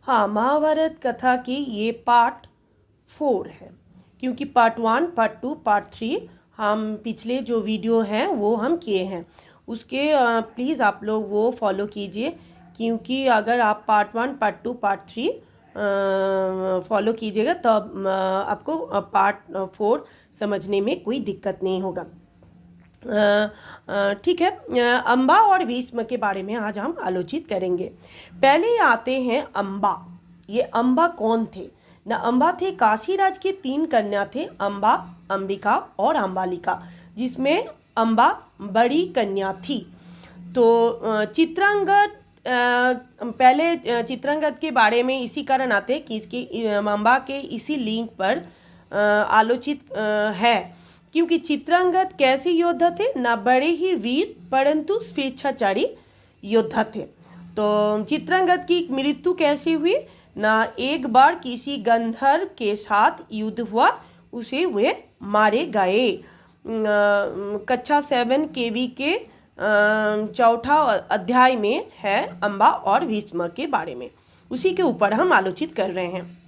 हाँ, महाभारत कथा की ये पार्ट 4 है, क्योंकि पार्ट 1, पार्ट 2, पार्ट 3 हम पिछले जो वीडियो हैं वो हम किए हैं। उसके प्लीज़ आप लोग वो फॉलो कीजिए, क्योंकि अगर आप पार्ट 1, पार्ट 2, पार्ट 3 फॉलो कीजिएगा तब आपको पार्ट 4 समझने में कोई दिक्कत नहीं होगा। ठीक है। अम्बा और भीष्म के बारे में आज हम आलोचित करेंगे। पहले आते हैं अम्बा। ये अम्बा कौन थे न? अम्बा थे काशीराज के 3 कन्या थे, अम्बा, अंबिका और अम्बालिका, जिसमें अम्बा बड़ी कन्या थी। तो चित्रांगद पहले चित्रांगद के बारे में इसी कारण आते हैं कि इसके अम्बा के इसी लिंक पर आलोचित है, क्योंकि चित्रांगद कैसे योद्धा थे न? बड़े ही वीर परंतु स्वेच्छाचारी योद्धा थे। तो चित्रांगद की मृत्यु कैसे हुई न? एक बार किसी गंधर्व के साथ युद्ध हुआ, उसे वे मारे गए। कक्षा 7 केवी के चौथा अध्याय में है अम्बा और भीष्म के बारे में, उसी के ऊपर हम आलोचित कर रहे हैं।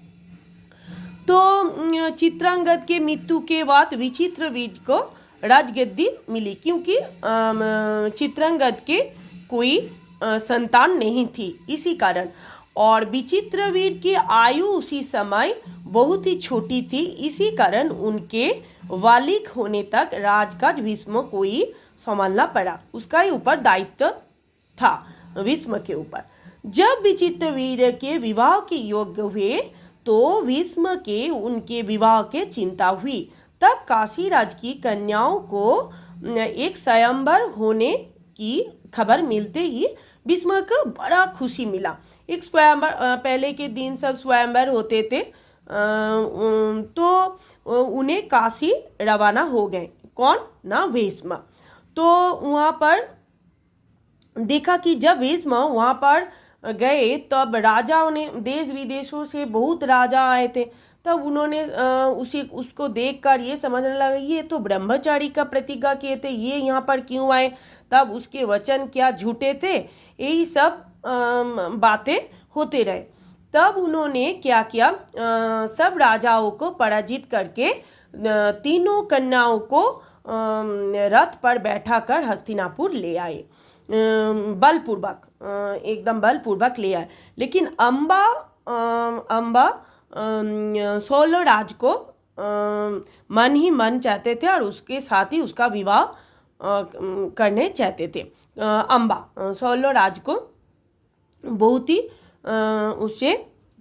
तो चित्रांगद के मृत्यु के बाद विचित्रवीर को राजगद्दी मिली, क्योंकि चित्रांगद के कोई संतान नहीं थी, इसी कारण। और विचित्रवीर की आयु उसी समय बहुत ही छोटी थी, इसी कारण उनके बालिग होने तक राजकाज भीष्म को ही संभालना पड़ा, उसका ही ऊपर दायित्व था भीष्म के ऊपर। जब विचित्रवीर के विवाह के योग्य हुए तो भीष्म के उनके विवाह के चिंता हुई। तब काशीराज की कन्याओं को एक स्वयंवर होने की खबर मिलते ही भीष्म को बड़ा खुशी मिला। एक स्वयंवर, पहले के दिन सब स्वयंवर होते थे, तो उन्हें काशी रवाना हो गए। कौन ना? भीष्म। तो वहाँ पर देखा कि जब भीष्म वहाँ पर गए तब राजाओं ने, देश विदेशों से बहुत राजा आए थे, तब उन्होंने उसको देखकर ये समझने लगा ये तो ब्रह्मचारी का प्रतिज्ञा किए थे, ये यहाँ पर क्यों आए? तब उसके वचन क्या झूठे थे, यही सब बातें होते रहे। तब उन्होंने क्या किया, सब राजाओं को पराजित करके तीनों कन्याओं को रथ पर बैठाकर हस्तिनापुर ले आए, बलपूर्वक, एकदम बलपूर्वक ले आए। लेकिन अम्बा 16 राज को मन ही मन चाहते थे और उसके साथ ही उसका विवाह करने चाहते थे। अम्बा 16 राज को बहुत ही उससे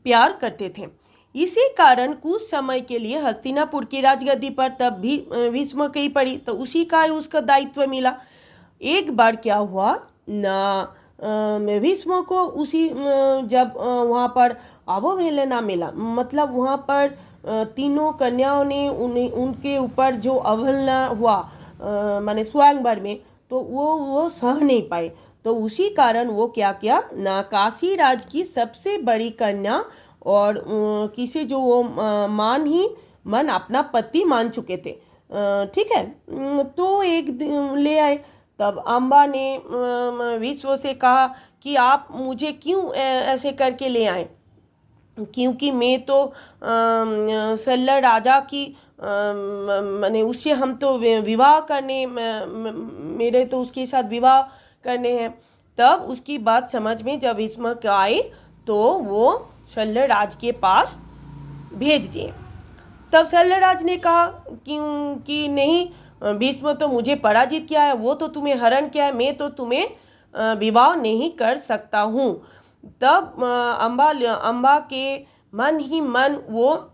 प्यार करते थे। इसी कारण कुछ समय के लिए हस्तिनापुर की राजगद्दी पर तब भी भीष्म की पड़ी, तो उसी का उसका दायित्व मिला। एक बार क्या हुआ ना, भीष्म को उसी जब वहाँ पर अवहेलना मिला, मतलब वहाँ पर तीनों कन्याओं ने उनके ऊपर जो अवहेलना हुआ माने स्वयंवर में, तो वो सह नहीं पाए। तो उसी कारण वो क्या किया ना, काशी राज की सबसे बड़ी कन्या और किसे जो वो मान ही मन अपना पति मान चुके थे, ठीक है, तो एक ले आए। तब अम्बा ने विश्व से कहा कि आप मुझे क्यों ऐसे करके ले आए, क्योंकि मैं तो सल्लर राजा की मैंने उससे हम तो विवाह करने, मेरे तो उसके साथ विवाह करने हैं। तब उसकी बात समझ में जब भीष्म आए तो वो सल्लर राज के पास भेज दिए। तब सल्लराज ने कहा क्योंकि नहीं, भीष्म तो मुझे पराजित किया है, वो तो तुम्हें हरण किया है, मैं तो तुम्हें विवाह नहीं कर सकता हूँ। तब अम्बा के मन ही मन वो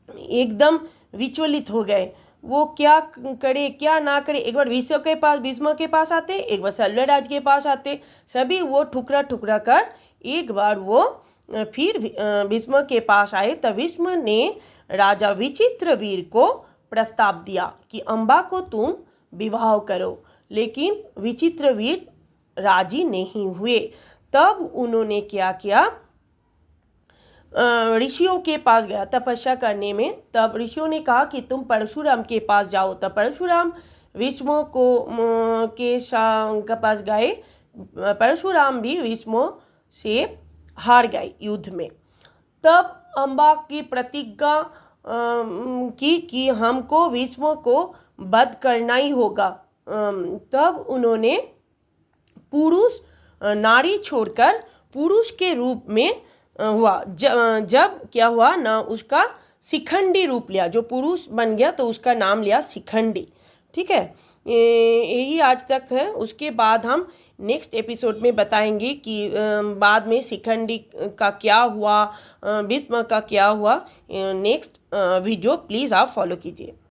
एकदम विचलित हो गए, वो क्या करे क्या ना करे। एक बार भीष्म के पास आते, एक बार सल्लराज के पास आते, सभी वो ठुकरा ठुकरा कर एक बार वो फिर भीष्म के पास आए। तब भीष्म ने राजा विचित्रवीर को प्रस्ताव दिया कि अम्बा को तुम विवाह करो, लेकिन विचित्रवीर राजी नहीं हुए। तब उन्होंने क्या किया, ऋषियों के पास गया तपस्या करने में। तब ऋषियों ने कहा कि तुम परशुराम के पास जाओ। तब परशुराम भीष्म के पास गए। परशुराम भी भीष्म से हार गए युद्ध में। तब अम्बा की प्रतिज्ञा की कि हमको भीष्म को वध करना ही होगा। तब उन्होंने पुरुष नारी छोड़कर पुरुष के रूप में हुआ। जब क्या हुआ ना, उसका शिखंडी रूप लिया, जो पुरुष बन गया तो उसका नाम लिया शिखंडी। ठीक है, यही आज तक है। उसके बाद हम नेक्स्ट एपिसोड में बताएंगे कि बाद में शिखंडी का क्या हुआ, भीष्म का क्या हुआ। नेक्स्ट वीडियो प्लीज़ आप फॉलो कीजिए।